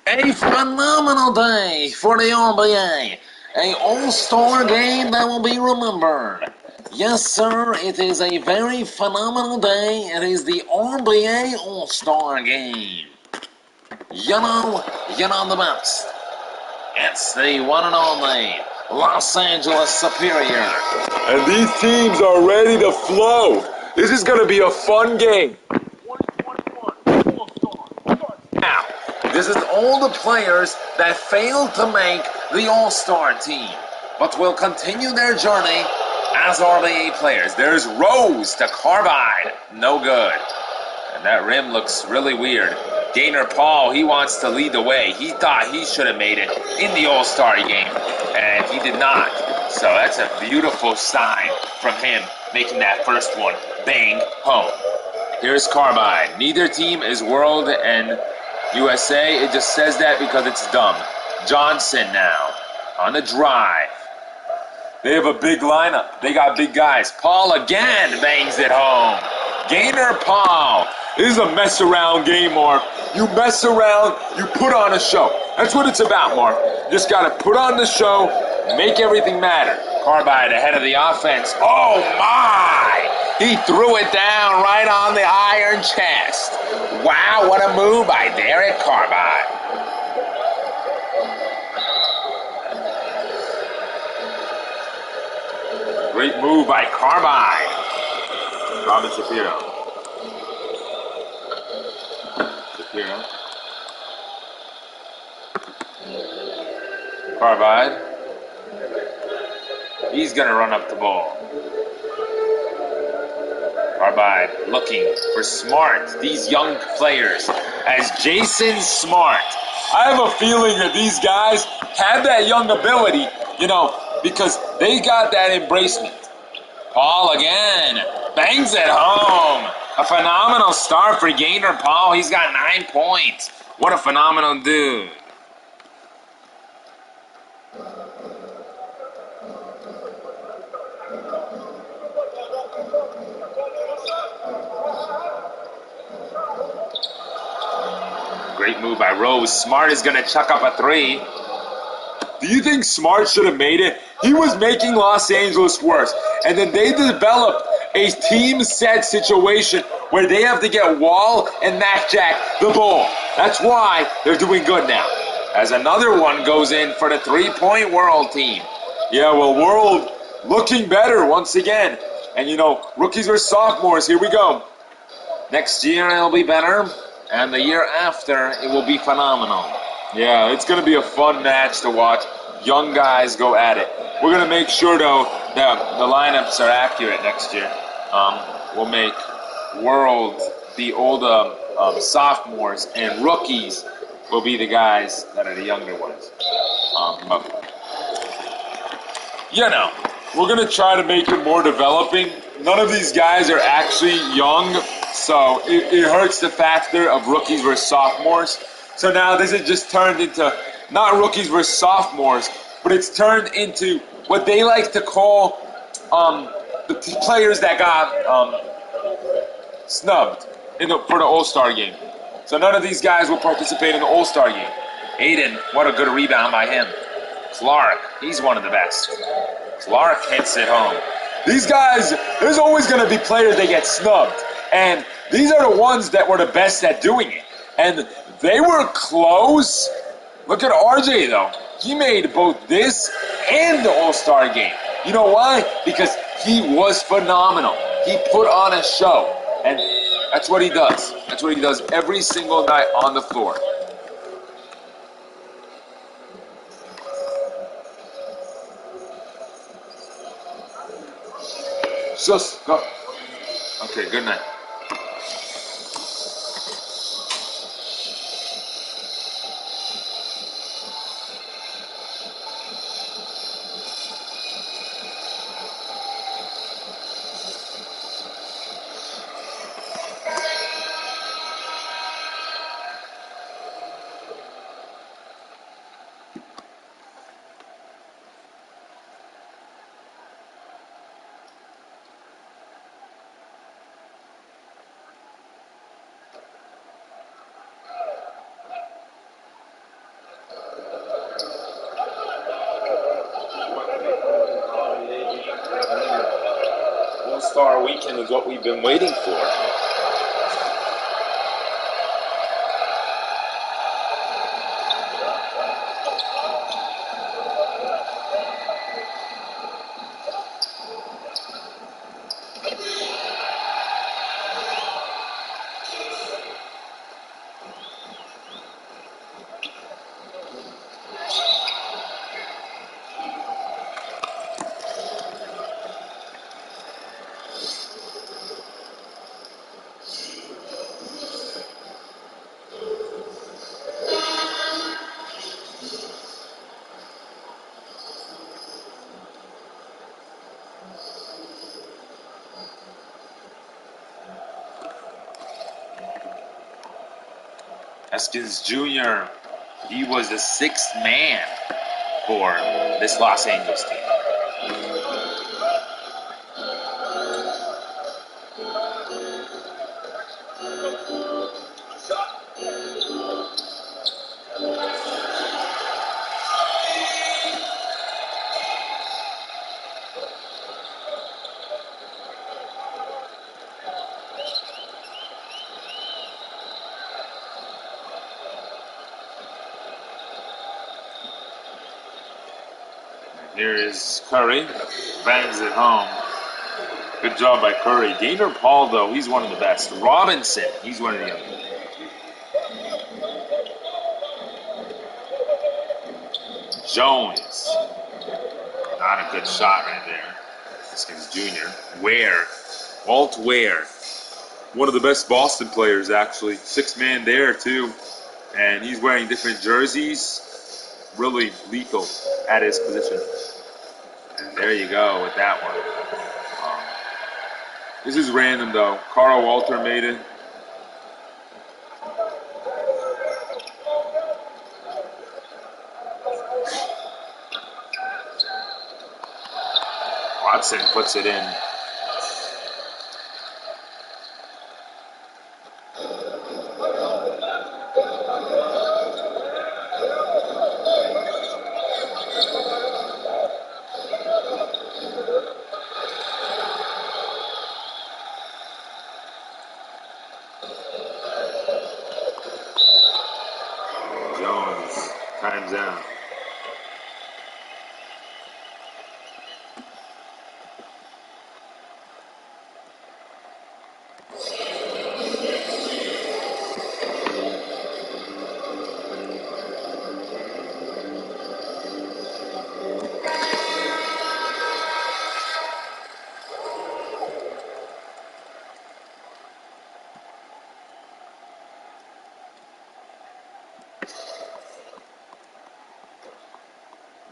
A phenomenal day for the NBA. A All-Star game that will be remembered. Yes, sir, it is a very phenomenal day. It is the NBA All-Star game. You know the best. It's the one and only Los Angeles Superior. And these teams are ready to flow. This is going to be a fun game. Now, this is all the players that failed to make the All-Star team, but will continue their journey as RBA players. There's Rose to Carbide. No good. And that rim looks really weird. Gaynor Paul, he wants to lead the way. He thought he should have made it in the All-Star game, and he did not. So that's a beautiful sign from him making that first one. Bang, home. Here's Carbide. Neither team is World and USA. It just says that because it's dumb. Johnson now on the drive. They have a big lineup. They got big guys. Paul again bangs it home. Gaynor Paul. This is a mess around game, Mark. You mess around, you put on a show. That's what it's about, Mark. You just got to put on the show, make everything matter. Carbide ahead of the offense. Oh my! He threw it down right on the iron chest. Wow, what a move by Derek Carbide. Great move by Carbide. Robin Shapiro. Carbide. He's going to run up the ball. Carbide looking for Smart. These young players as Jason Smart. I have a feeling that these guys have that young ability, because they got that embracement. Paul again. Bangs it home. A phenomenal start for Gaynor Paul. He's got 9 points. What a phenomenal dude. Great move by Rose. Smart is going to chuck up a three. Do you think Smart should have made it? He was making Los Angeles worse. And then they developed a team set situation where they have to get Wall and Mac Jack the ball. That's why they're doing good now. As another one goes in for the 3-point World team. Yeah, well, World looking better once again. And, rookies versus sophomores. Here we go. Next year it'll be better. And the year after, it will be phenomenal. Yeah, it's going to be a fun match to watch. Young guys go at it. We're going to make sure, though, that the lineups are accurate next year. We'll make World the older sophomores, and rookies will be the guys that are the younger ones. We're going to try to make it more developing. None of these guys are actually young, so it hurts the factor of rookies versus sophomores. So now this has just turned into not rookies versus sophomores, but it's turned into what they like to call the players that got snubbed for the All-Star game. So none of these guys will participate in the All-Star game. Aiden, what a good rebound by him. Clark, he's one of the best. Clark hits it home. These guys, there's always going to be players that get snubbed. And these are the ones that were the best at doing it. And they were close. Look at RJ, though. He made both this and the All-Star game. You know why? Because he was phenomenal. He put on a show. And that's what he does. That's what he does every single night on the floor. Just go. Okay, good night. All-Star weekend is what we've been waiting for. Eskins Jr., he was the sixth man for this Los Angeles team. Here is Curry, bangs it home. Good job by Curry. Gaynor Paul, though, he's one of the best. Robinson, he's one of the other. Jones, not a good shot right there. Eskins Jr. Walt Ware, one of the best Boston players, actually. Sixth man there, too. And he's wearing different jerseys. Really lethal at his position. And there you go with that one. This is random, though. Carl Walter made it. Watson puts it in. Jones, time's out.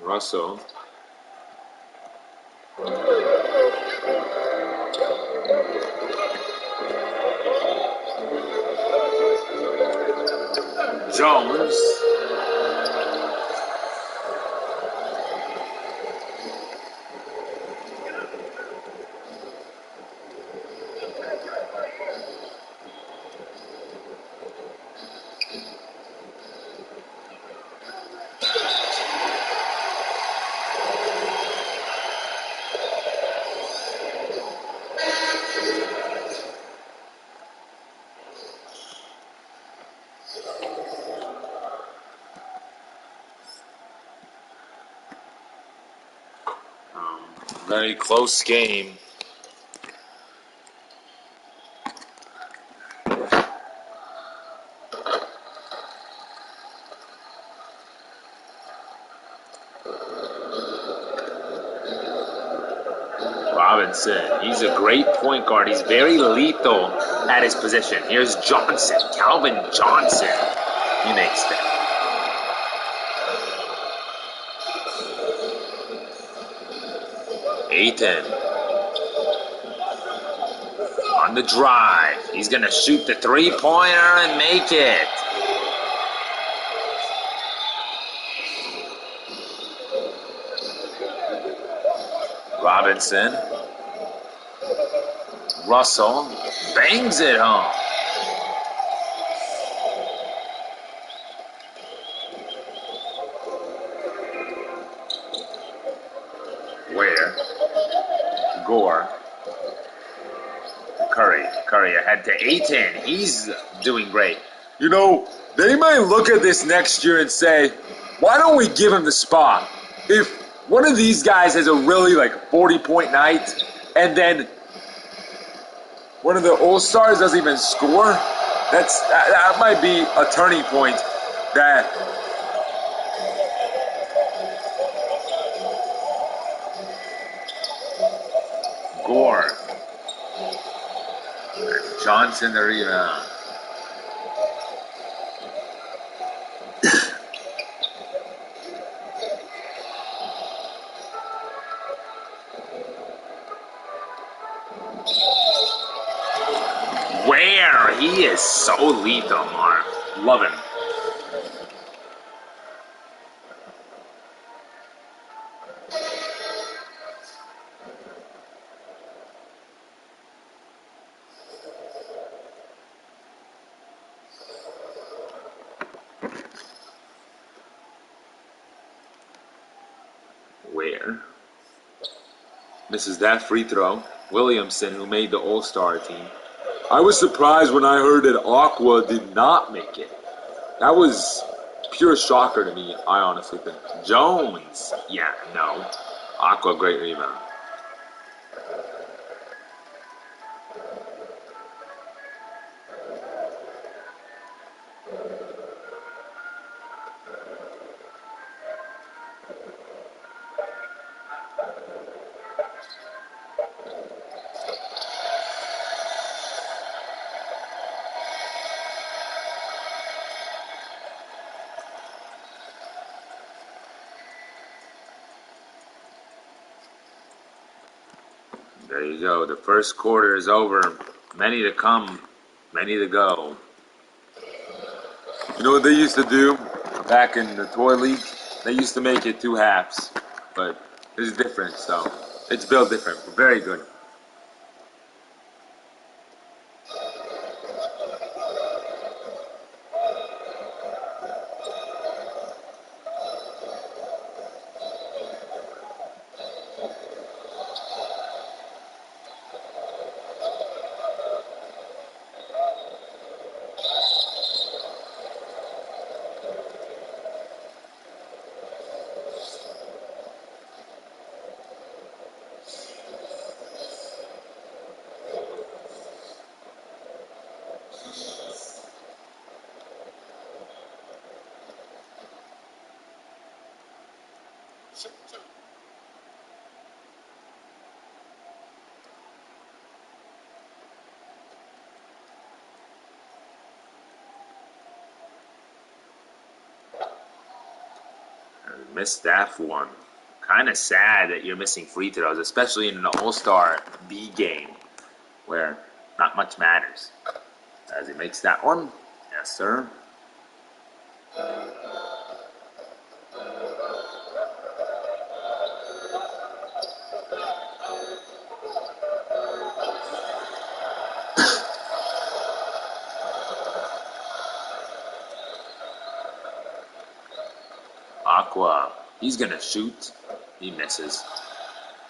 Russell. Jones. Very close game. Robinson, he's a great point guard. He's very lethal at his position. Here's Johnson, Calvin Johnson. He makes that. Ayton on the drive. He's going to shoot the three-pointer and make it. Robinson. Russell bangs it home. Ware. Gore. Curry ahead to Ayton. He's doing great. You know, they might look at this next year and say, why don't we give him the spot? If one of these guys has a really 40-point night and then one of the All-Stars doesn't even score, that might be a turning point that Gore. Johnson the rebound. Where? He is so lethal, Mark. Love him. Where? misses that free throw. Williamson, who made the All-Star team. I was surprised when I heard that Aqua did not make it. That was pure shocker to me, I honestly think. Jones. Yeah, no. Aqua, great rebound. There you go. The first quarter is over. Many to come, many to go. You know what they used to do back in the toy league? They used to make it 2 halves, but it's different, so it's built different. Very good. Missed that one. Kind of sad that you're missing free throws, especially in an All-Star B game where not much matters. As he makes that one. Yes, sir. Aqua. He's going to shoot. He misses.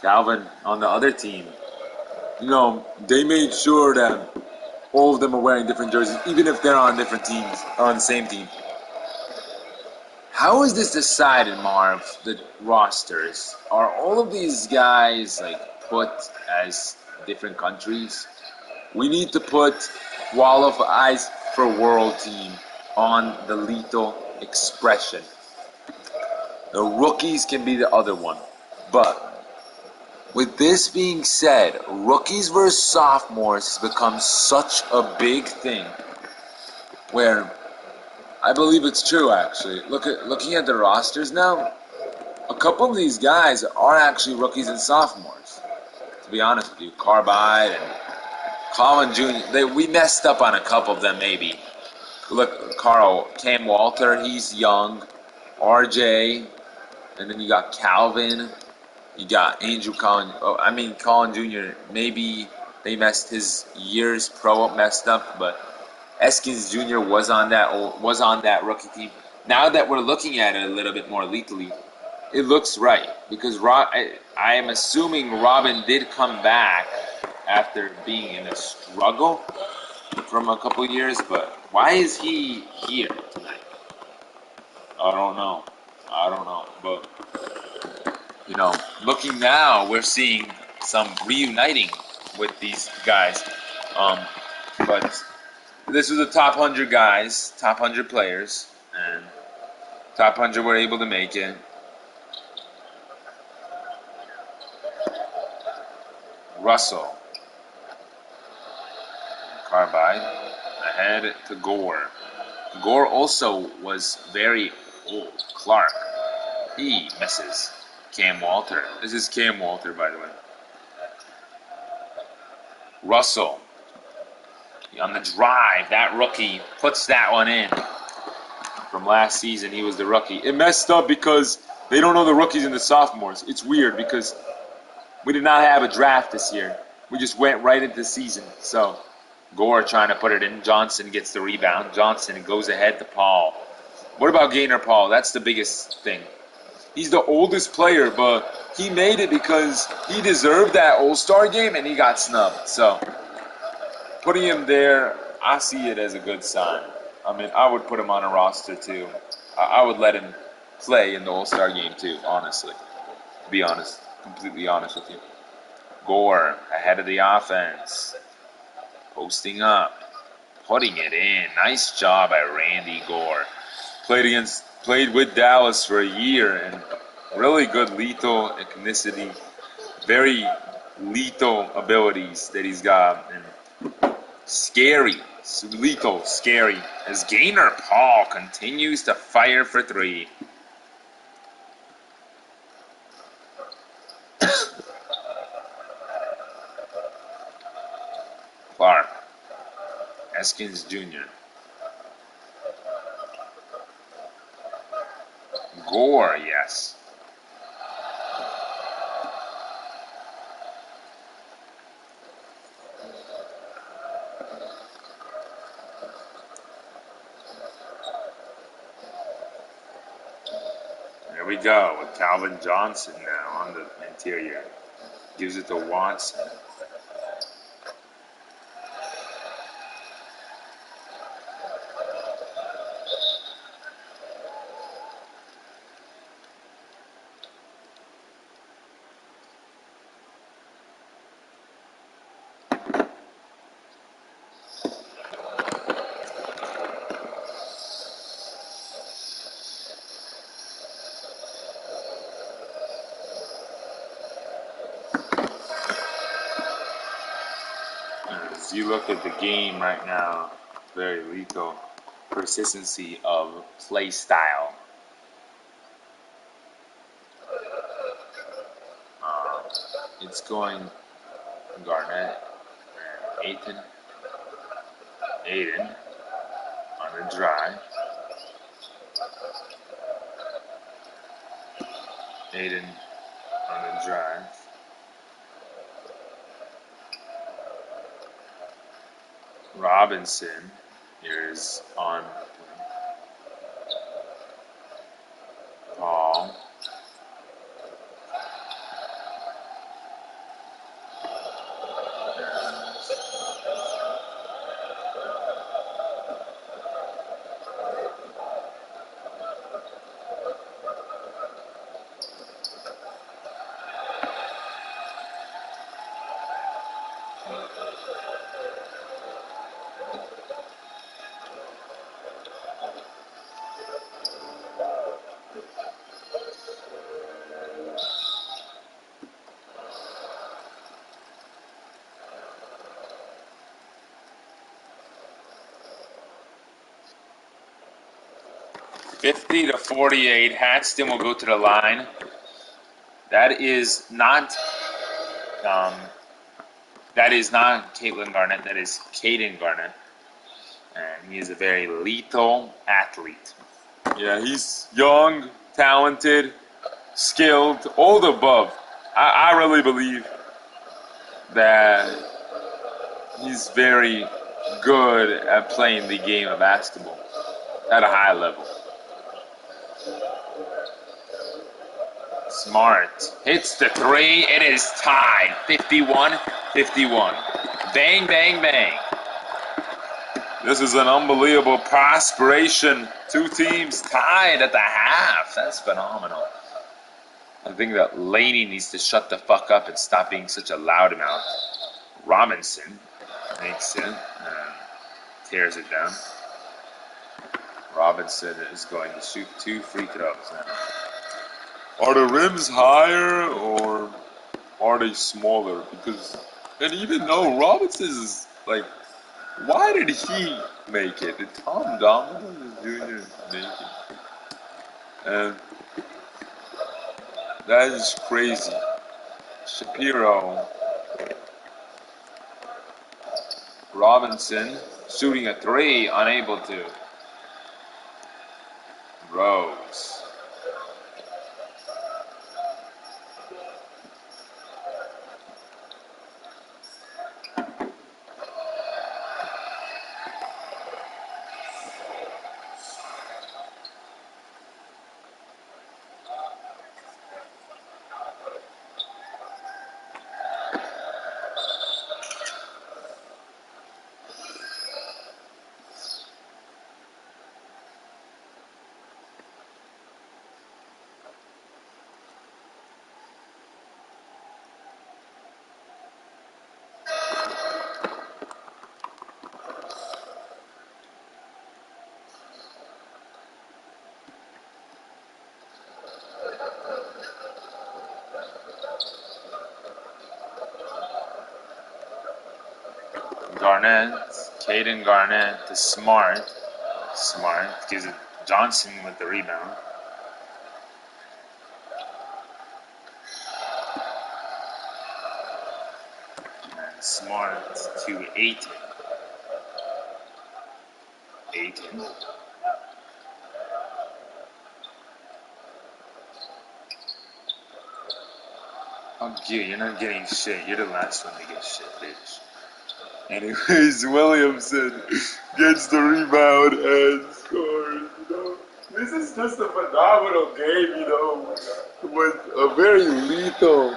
Calvin on the other team. You know, they made sure that all of them are wearing different jerseys, even if they're on different teams, or on the same team. How is this decided, Marv, the rosters? Are all of these guys put as different countries? We need to put Wall of Eyes for World Team on the lethal expression. The rookies can be the other one. But with this being said, rookies versus sophomores has become such a big thing where I believe it's true actually. Looking at the rosters now, a couple of these guys are actually rookies and sophomores. To be honest with you, Carbide and Colin Jr. We messed up on a couple of them maybe. Look, Cam Walter, he's young. RJ, and then you got Calvin. You got Colin Jr. Maybe they messed his years pro up, messed up, but Eskins Jr. was on that rookie team. Now that we're looking at it a little bit more lethally, it looks right because I am assuming Robin did come back after being in a struggle from a couple years, but why is he here tonight? I don't know. I don't know. But, looking now, we're seeing some reuniting with these guys. But this was the top 100 guys, top 100 players, and top 100 were able to make it. Russell. Carbide. Ahead to Gore. Gore also was very old. Clark. He misses. Cam Walter. This is Cam Walter, by the way. Russell. On the drive, that rookie puts that one in. From last season, he was the rookie. It messed up because they don't know the rookies and the sophomores. It's weird because we did not have a draft this year. We just went right into the season. So, Gore trying to put it in. Johnson gets the rebound. Johnson goes ahead to Paul. What about Gaynor Paul? That's the biggest thing. He's the oldest player, but he made it because he deserved that All-Star game and he got snubbed. So, putting him there, I see it as a good sign. I mean, I would put him on a roster too. I would let him play in the All-Star game too, honestly. To be honest, completely honest with you. Gore ahead of the offense. Posting up. Putting it in. Nice job by Randy Gore. Played with Dallas for a year and really good lethal ethnicity. Very lethal abilities that he's got. And scary. Lethal, scary. As Gaynor Paul continues to fire for three. Clark. Eskins Jr. Gore, yes. There we go with Calvin Johnson now on the interior. Gives it to Watson. As you look at the game right now, very lethal persistency of play style. It's going Garnett and Aiden on the drive. Aiden on the drive. Robinson is on Paul. $50 to 48. Hatston will go to the line. That is not Caitlin Garnett. That is Caden Garnett, and he is a very lethal athlete. Yeah, he's young, talented, skilled, all the above. I really believe that he's very good at playing the game of basketball at a high level. Smart hits the three. It is tied. 51-51. Bang, bang, bang. This is an unbelievable perspiration. Two teams tied at the half. That's phenomenal. I think that Laney needs to shut the fuck up and stop being such a loudmouth. Robinson makes it and tears it down. Robinson is going to shoot 2 free throws now. Are the rims higher or are they smaller? Because, and even though Robinson is like, why did he make it? Did Tom Domino Jr. make it? And that is crazy. Shapiro. Robinson shooting a 3, unable to. Rose. Garnett, Caden Garnett to Smart. Smart gives it Johnson with the rebound. And Smart to Aiton. Aiton. Oh, gee, you're not getting shit. You're the last one to get shit, bitch. Anyways, Williamson gets the rebound and scores. This is just a phenomenal game, with a very lethal.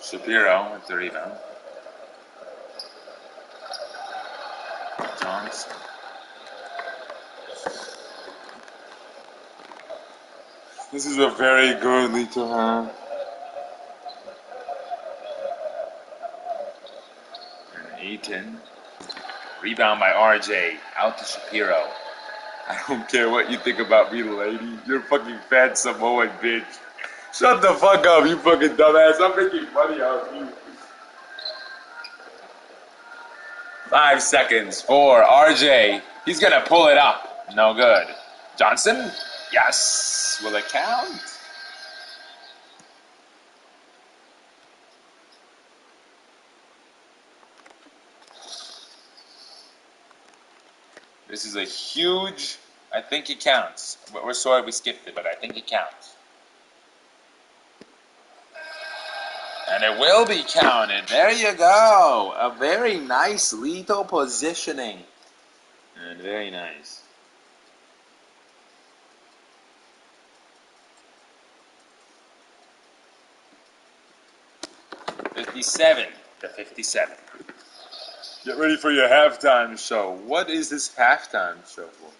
Shapiro with the rebound. Johnson. This is a very good lead to have. And Aiton. Rebound by RJ. Out to Shapiro. I don't care what you think about me, lady. You're a fucking fat Samoan bitch. Shut the fuck up, you fucking dumbass. I'm making money off you. 5 seconds for RJ. He's gonna pull it up. No good. Johnson? Yes. Will it count? This is a huge, I think it counts. We're sorry we skipped it, but I think it counts. And it will be counted. There you go. A very nice lethal positioning. And very nice. $57-57. Get ready for your halftime show. What is this halftime show for?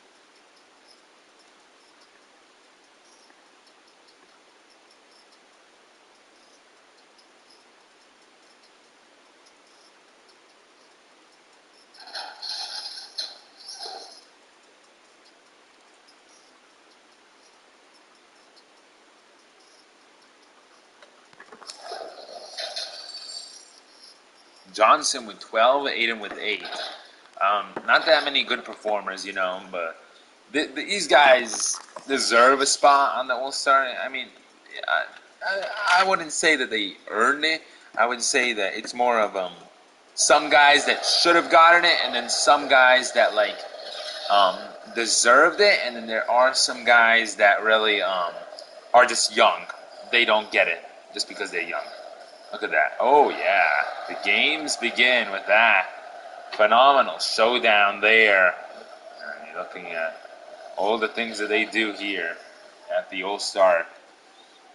Johnson with 12, Aiden with 8. Not that many good performers, but these guys deserve a spot on the All-Star. I mean, I wouldn't say that they earned it. I would say that it's more of some guys that should have gotten it, and then some guys that deserved it, and then there are some guys that really are just young. They don't get it just because they're young. Look at that. Oh, yeah. The games begin with that phenomenal showdown there. And you're looking at all the things that they do here at the All-Star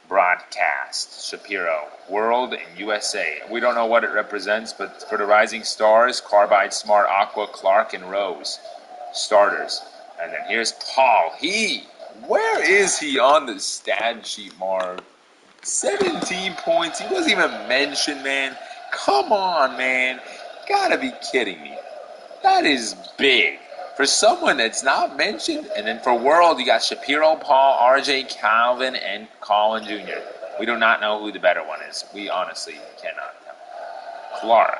broadcast. Shapiro, World, and USA. We don't know what it represents, but for the Rising Stars, Carbide, Smart, Aqua, Clark, and Rose. Starters. And then here's Paul. Where is he on the stat sheet, Marv? 17 points. He wasn't even mentioned, man. Come on, man. Gotta be kidding me. That is big. For someone that's not mentioned, and then for World, you got Shapiro, Paul, RJ, Calvin, and Colin Jr. We do not know who the better one is. We honestly cannot tell. Clark.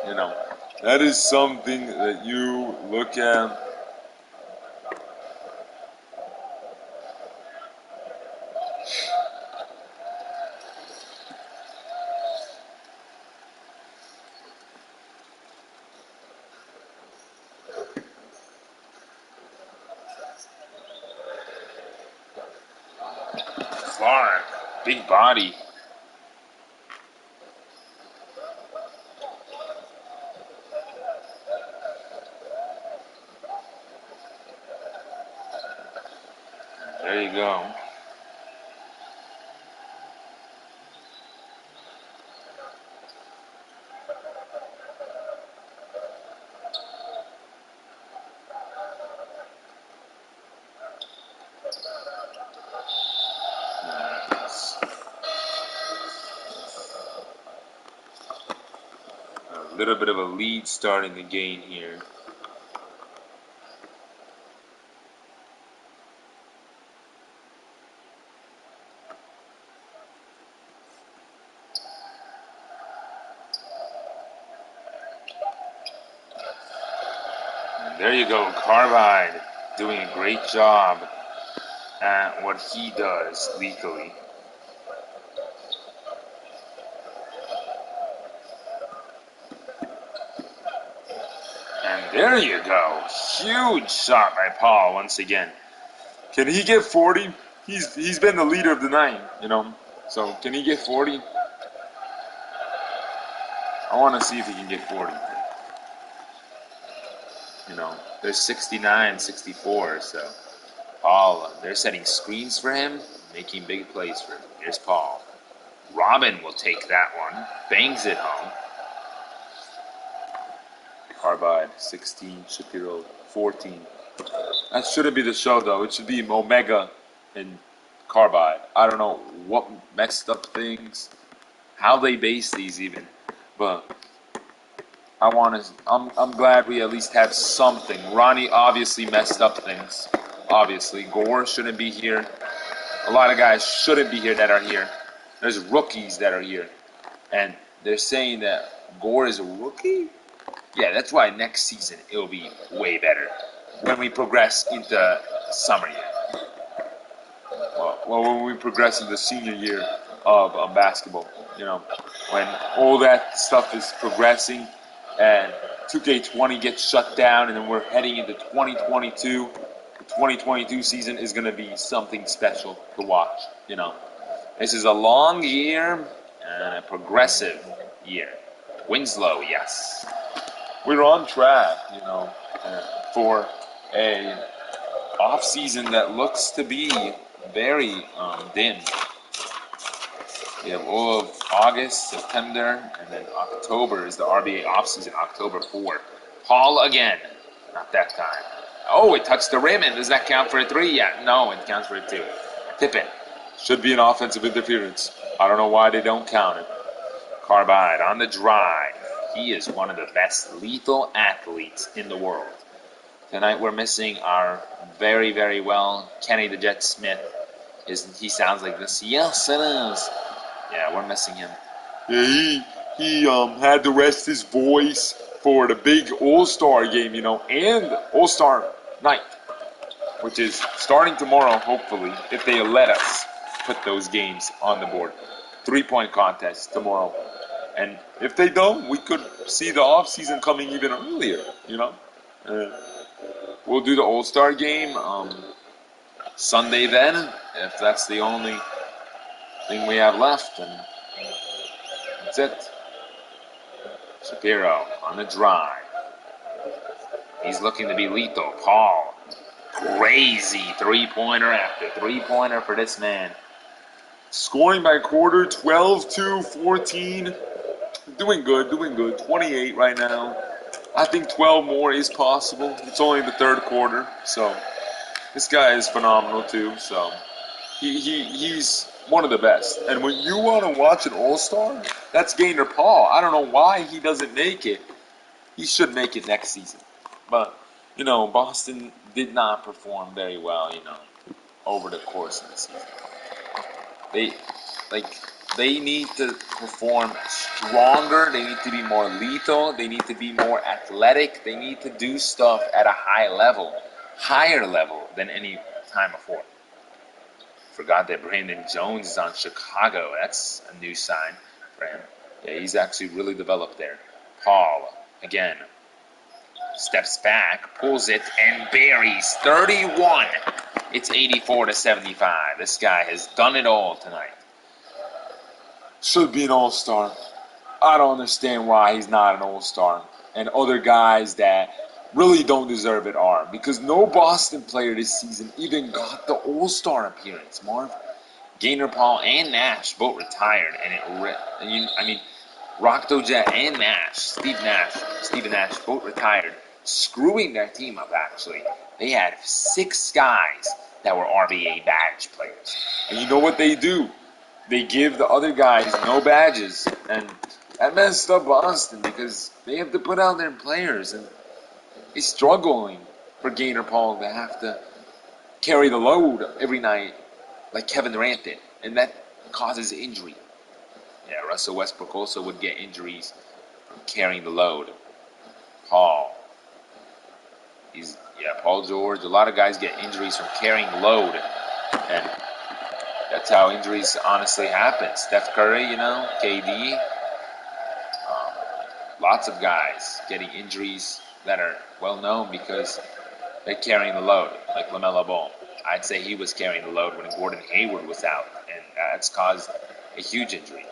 You know, that is something that you look at. Clark, big body. There you go. A little bit of a lead starting the game here. And there you go, Carbide doing a great job at what he does lethally. And there you go. Huge shot by Paul once again. Can he get 40? He's been the leader of the night, you know. So can he get 40? I want to see if he can get 40. You know, there's 69, 64, so Paul, they're setting screens for him, making big plays for him. Here's Paul. Robin will take that one, bangs it home. Carbide, 16, Shapiro, 14. That shouldn't be the show, though. It should be Omega and Carbide. I don't know what messed up things, how they base these even, but I'm glad we at least have something. Ronnie obviously messed up things. Obviously, Gore shouldn't be here. A lot of guys shouldn't be here that are here. There's rookies that are here, and they're saying that Gore is a rookie. Yeah, that's why next season it'll be way better when we progress into summer year. Well, when we progress into the senior year of basketball, you know, when all that stuff is progressing and 2K20 gets shut down and then we're heading into 2022. The 2022 season is going to be something special to watch, you know. This is a long year and a progressive year. Winslow, yes. We're on track, you know, for a off season that looks to be very dim. We have all of August, September, and then October is the RBA off season. October 4. Paul again, not that time. Oh, it touched the rim, and does that count for a 3? Yeah, no, it counts for a 2. Tip it. Should be an offensive interference. I don't know why they don't count it. Carbide on the drive. He is one of the best lethal athletes in the world. Tonight we're missing our very, very well Kenny the Jet Smith. He sounds like this. Yes, it is. Yeah, we're missing him. Yeah, he had to rest his voice for the big All-Star game, you know, and All-Star night, which is starting tomorrow, hopefully, if they let us put those games on the board. 3-point contest tomorrow. And if they don't, we could see the off-season coming even earlier, you know. We'll do the All-Star game Sunday then, if that's the only thing we have left, and that's it. Shapiro on the drive. He's looking to be lethal. Paul, crazy three-pointer after three-pointer for this man. Scoring by quarter, 12-14. Doing good. 28 right now. I think 12 more is possible. It's only the third quarter, so this guy is phenomenal too. So he's one of the best. And when you want to watch an All-Star, that's Gaynor Paul. I don't know why he doesn't make it. He should make it next season. But, Boston did not perform very well, over the course of the season. They need to perform stronger. They need to be more lethal. They need to be more athletic. They need to do stuff at a higher level than any time before. Forgot that Brandon Jones is on Chicago. That's a new sign for him. Yeah, he's actually really developed there. Paul, again, steps back, pulls it, and buries 31. It's 84-75. This guy has done it all tonight. Should be an All-Star. I don't understand why he's not an All-Star. And other guys that really don't deserve it are. Because no Boston player this season even got the All-Star appearance, Marv. Gaynor Paul and Nash both retired. Rockto Jet and Steve Nash both retired, screwing their team up, actually. They had 6 guys that were RBA badge players. And you know what they do? They give the other guys no badges. And that messed up Boston because they have to put out their players. And it's struggling for Gaynor Paul to have to carry the load every night like Kevin Durant did. And that causes injury. Yeah, Russell Westbrook also would get injuries from carrying the load. Paul George. A lot of guys get injuries from carrying the load. And that's how injuries honestly happen. Steph Curry, KD. Lots of guys getting injuries that are well known because they're carrying the load, like LaMelo Ball. I'd say he was carrying the load when Gordon Hayward was out, and that's caused a huge injury.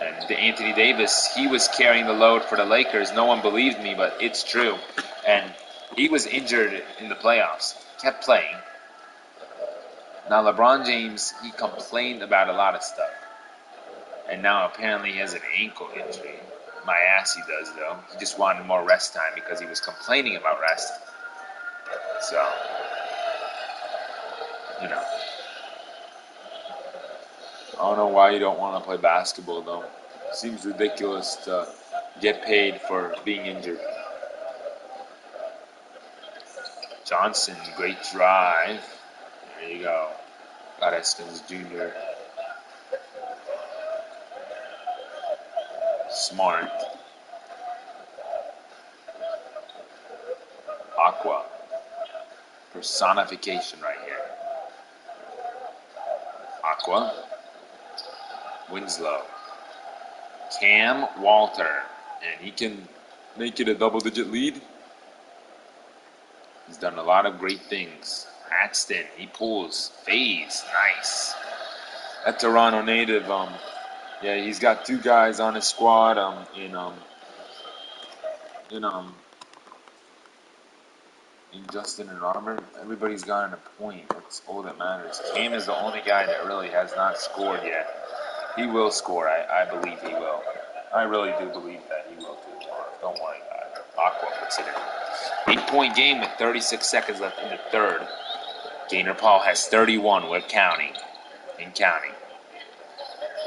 And Anthony Davis, he was carrying the load for the Lakers. No one believed me, but it's true. And he was injured in the playoffs. Kept playing. Now LeBron James, he complained about a lot of stuff. And now apparently he has an ankle injury. My ass he does, though. He just wanted more rest time because he was complaining about rest. So, I don't know why you don't want to play basketball, though. Seems ridiculous to get paid for being injured. Johnson, great drive. There you go. Eskins Jr. Smart. Aqua. Personification right here. Aqua. Winslow. Cam Walter. And he can make it a double-digit lead. He's done a lot of great things. Axton, he pulls. Fades. Nice. That Toronto native, he's got 2 guys on his squad, in Justin and Robert. Everybody's gotten a point. That's all that matters. Cam is the only guy that really has not scored yet. He will score. I believe he will. I really do believe that he will too. Don't worry about it. Aqua puts it in. 8-point game with 36 seconds left in the third. Gaynor Paul has 31. We're counting.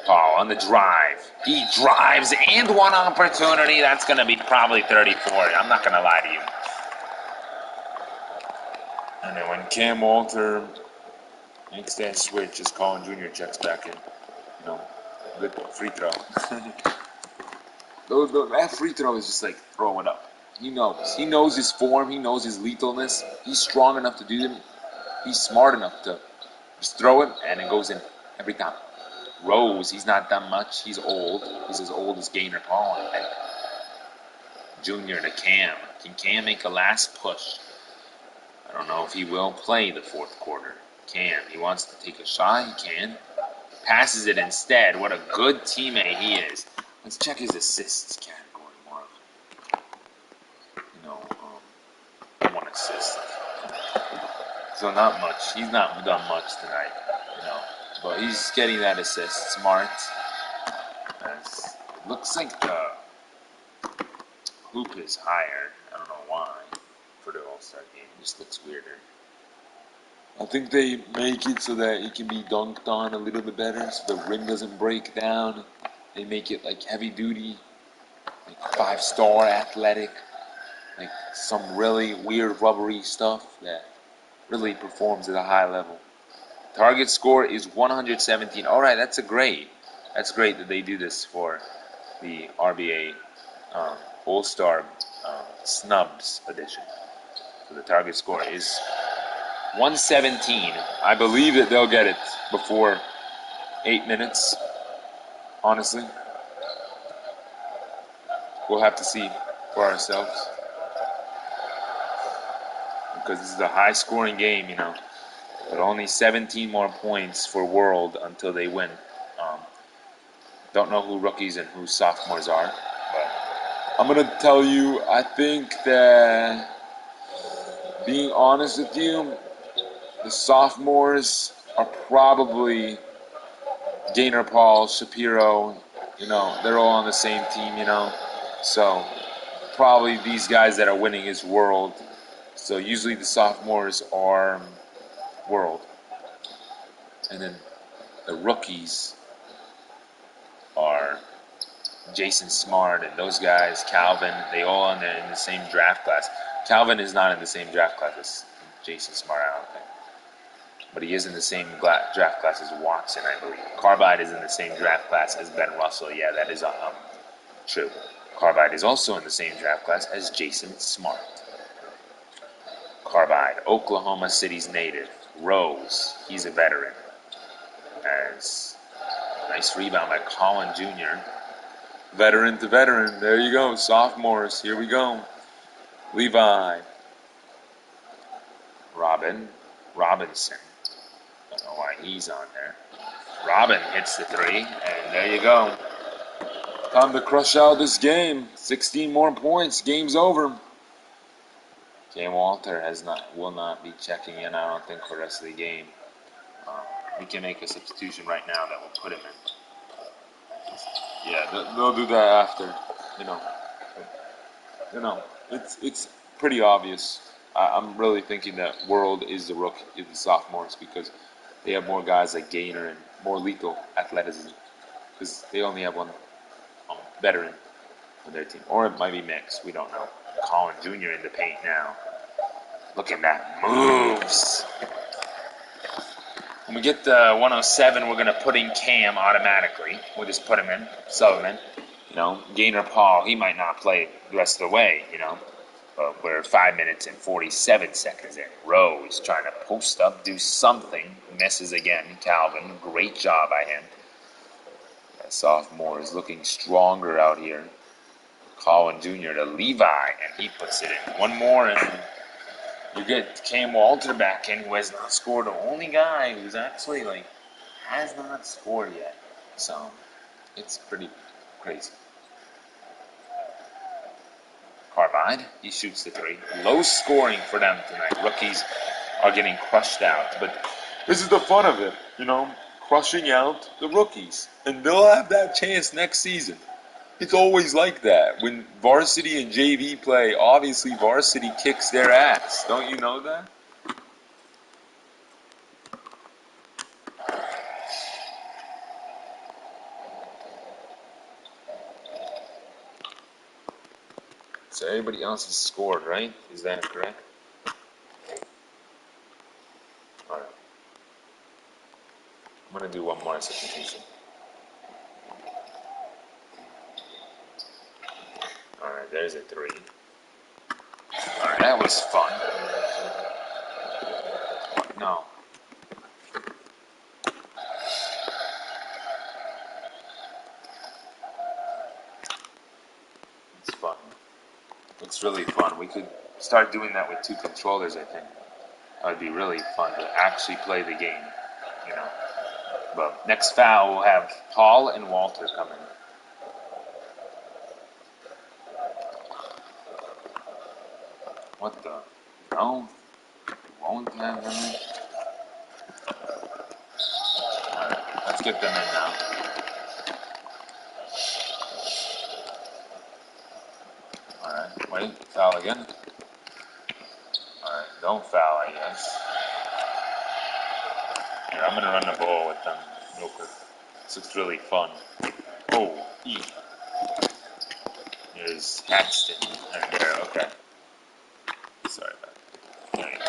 Paul on the drive. He drives and one opportunity. That's going to be probably 34. I'm not going to lie to you. And then when Cam Walter makes that switch, as Colin Jr. checks back in, good free throw. That free throw is just like throw it up. He knows. He knows his form. He knows his lethalness. He's strong enough to do it. He's smart enough to just throw it, and it goes in every time. Rose, he's not done much. He's old. He's as old as Gaynor Paul, I think. Junior to Cam. Can Cam make a last push? I don't know if he will play the fourth quarter. Cam, he wants to take a shot. He can. Passes it instead. What a good teammate he is. Let's check his assists category more. One assist. So not much. He's not done much tonight, But he's getting that assist. Smart. It looks like the hoop is higher. I don't know why for the All-Star game. It just looks weirder. I think they make it so that it can be dunked on a little bit better, so the rim doesn't break down. They make it like heavy duty, like 5-star athletic, like some really weird rubbery stuff that really performs at a high level. Target score is 117. All right, that's great. That's great that they do this for the RBA All-Star Snubs edition. So the target score is 117. I believe that they'll get it before 8 minutes, honestly. We'll have to see for ourselves. Because this is a high-scoring game, But only 17 more points for World until they win. Don't know who rookies and who sophomores are, but I'm going to tell you, I think that, being honest with you, the sophomores are probably Gaynor Paul, Shapiro, they're all on the same team, So probably these guys that are winning is World. So usually the sophomores are World. And then the rookies are Jason Smart and those guys, Calvin, they all in the same draft class. Calvin is not in the same draft class as Jason Smart, I don't think. But he is in the same draft class as Watson, I believe. Carbide is in the same draft class as Ben Russell. Yeah, that is true. Carbide is also in the same draft class as Jason Smart. Carbide, Oklahoma City's native. Rose, he's a veteran. As nice rebound by Colin Jr. Veteran to veteran. There you go. Sophomores. Here we go. Levi. Robinson. Don't know why he's on there. Robin hits the three, and there you go. Time to crush out this game. 16 more points. Game's over. Cam Walter will not be checking in, I don't think, for the rest of the game. We can make a substitution right now that will put him in. Yeah, they'll do that after. It's pretty obvious. I'm really thinking that World is the sophomores, because they have more guys like Gaynor and more lethal athleticism, because they only have one veteran on their team. Or it might be mixed. We don't know. Colin Jr. in the paint now. Look at that. Moves. When we get the 107, we're going to put in Cam automatically. We'll just put him in, sub him in. Gaynor Paul, he might not play the rest of the way, But we're 5 minutes and 47 seconds in. Rose trying to post up, do something. Misses again. Calvin, great job by him. That sophomore is looking stronger out here. Colin Jr. to Levi, and he puts it in. One more, and you get Cam Walter back in, who has not scored. The only guy who's actually, has not scored yet. So, it's pretty crazy. Carbide, he shoots the three. Low scoring for them tonight. Rookies are getting crushed out. But this is the fun of it, crushing out the rookies. And they'll have that chance next season. It's always like that. When varsity and JV play, obviously varsity kicks their ass. Don't you know that? so everybody else has scored, right? Is that correct? All right. I'm going to do one more substitution. All right, there's a three. All right, that was fun. No. It's fun. It's really fun. We could start doing that with two controllers, I think. That would be really fun to actually play the game, you know. But next foul, we'll have Paul and Walter coming. What the? No? Won't have him? Alright, let's get them in now. Alright, wait, foul again. Alright, don't foul, I guess. Here, I'm gonna run the ball with them real quick. This looks really fun. Oh, E. Here's Paxton. There, okay. Sorry about that. There you go.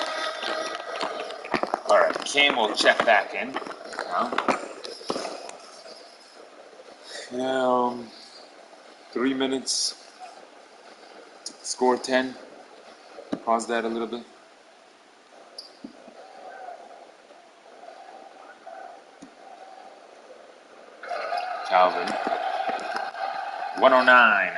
Alright, Cam will check back in. Now, 3 minutes. Score 10. Pause that a little bit. Calvin. 109.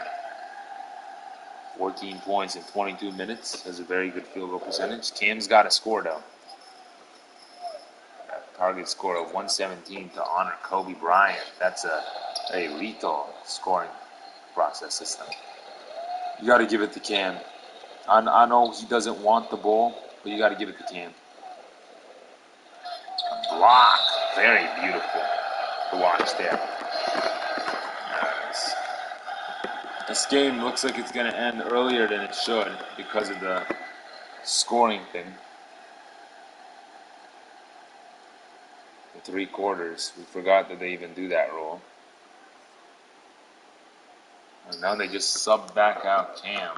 14 points in 22 minutes. Has a very good field goal percentage. Cam's got a score, though. Target score of 117 to honor Kobe Bryant. That's a lethal scoring process system. You got to give it to Cam. I know he doesn't want the ball, but you got to give it to Cam. A block. Very beautiful to watch there. This game looks like it's going to end earlier than it should because of the scoring thing. The 3 quarters. We forgot that they even do that rule. And now they just sub back out Cam.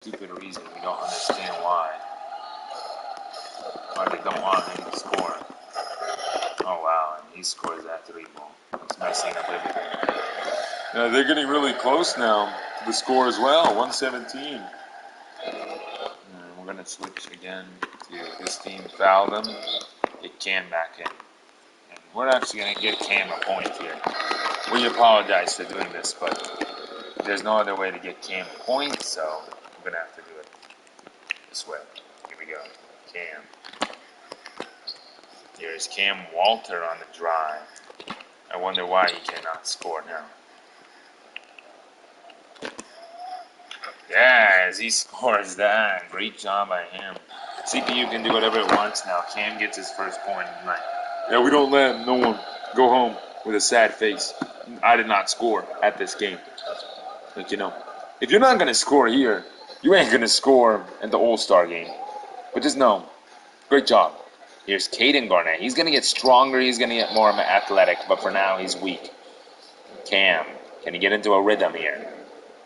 Stupid reason. We don't understand why. Why they don't want him to score. Oh wow, and he scores that 3 ball. It's messing up everything. They're getting really close now to the score as well, 117. And we're going to switch again to this team, foul them, get Cam back in. And we're actually going to get Cam a point here. We apologize for doing this, but there's no other way to get Cam a point, so we're going to have to do it this way. Here we go. Cam. Here's Cam Walter on the drive. I wonder why he cannot score now. Yes, he scores that. Great job by him. CPU can do whatever it wants now. Cam gets his first point of the night. Yeah, we don't let no one go home with a sad face. I did not score at this game. Like, you know, if you're not going to score here, you ain't going to score at the All-Star game. But just know, great job. Here's Caden Garnett. He's going to get stronger. He's going to get more athletic. But for now, he's weak. Cam, can he get into a rhythm here?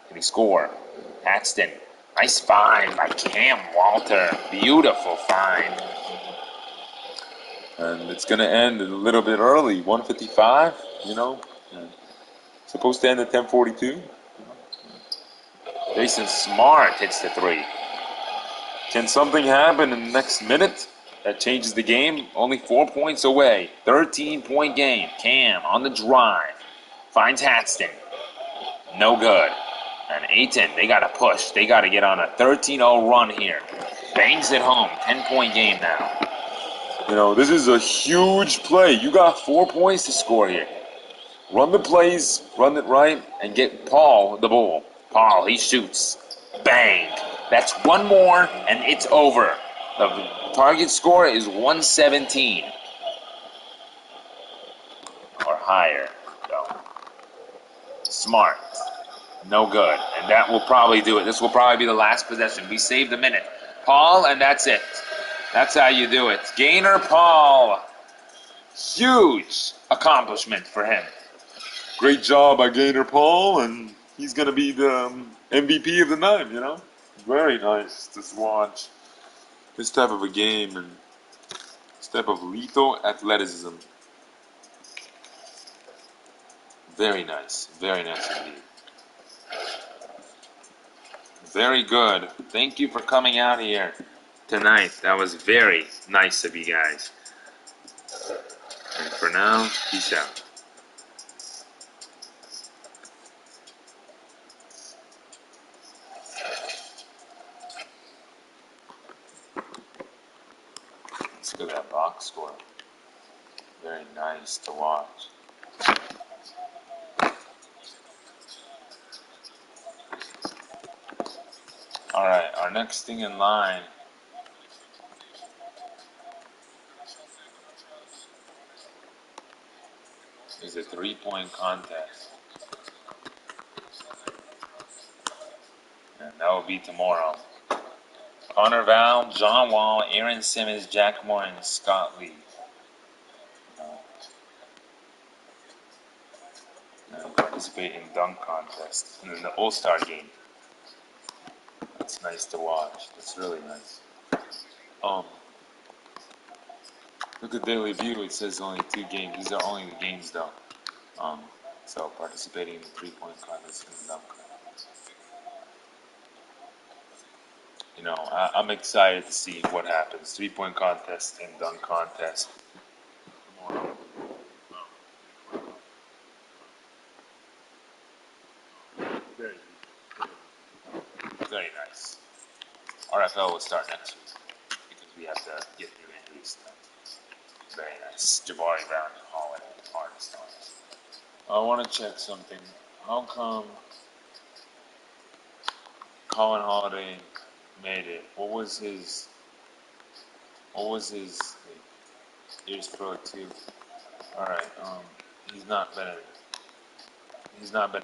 Can he score? Paxton. Nice find by Cam Walter. Beautiful find. And it's going to end a little bit early. 1:55, you know. Supposed to end at 10:42. Jason Smart hits the 3. Can something happen in the next minute that changes the game? Only 4 points away. 13-point game. Cam on the drive. Finds Haxton. No good. And Ayton, they got to push. They got to get on a 13-0 run here. Bangs it home. 10-point game now. You know, this is a huge play. You got 4 points to score here. Run the plays, run it right, and get Paul the ball. Paul, he shoots. Bang. That's one more, and it's over. The target score is 117. Or higher, though. Smart. No good. And that will probably do it. This will probably be the last possession. We saved a minute. Paul, and that's it. That's how you do it. Gainer Paul. Huge accomplishment for him. Great job by Gainer Paul, and he's going to be the MVP of the night, you know? Very nice to watch this type of a game and this type of lethal athleticism. Very nice indeed. Very good. Thank you for coming out here tonight. That was very nice of you guys. And for now, peace out. Let's look at that box score. Very nice to watch. Alright, our next thing in line is a 3-point contest. And that will be tomorrow. Connor Val, John Wall, Aaron Simmons, Jack Moore, and Scott Lee. And participate in dunk contest. And then the All-Star game. That's nice to watch. That's really nice. Look at Daily View. It says only 2 games. These are only the games though. So participating in the 3-point contest and the dunk contest. You know, I'm excited to see what happens. 3-point contest and dunk contest. Very nice. RFL will start next week because we have to get new injuries done. Very nice. Jabari Brown and Holland aren't stars. I want to check something. How come Colin Holiday made it? What was his years pro too? Alright, he's not been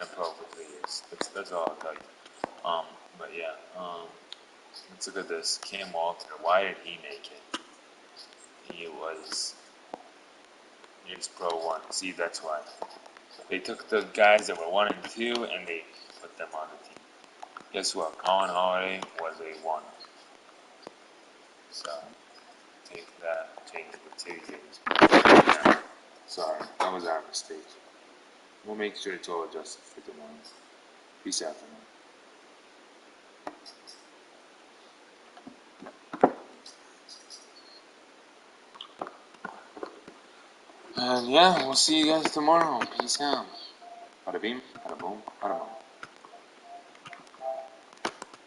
a pro for 3 years. That's all I'll tell you. But yeah, let's look at this. Cam Walter, why did he make it? He was years pro 1. See, that's why. They took the guys that were 1 and 2 and they put them on the team. Guess what? Colin Holiday was a 1. So, take that, change the 2 years. Yeah. Sorry, that was our mistake. We'll make sure it's all adjusted for tomorrow. Peace out, and yeah, we'll see you guys tomorrow. Peace out. Bada bing, bada boom, bada boom.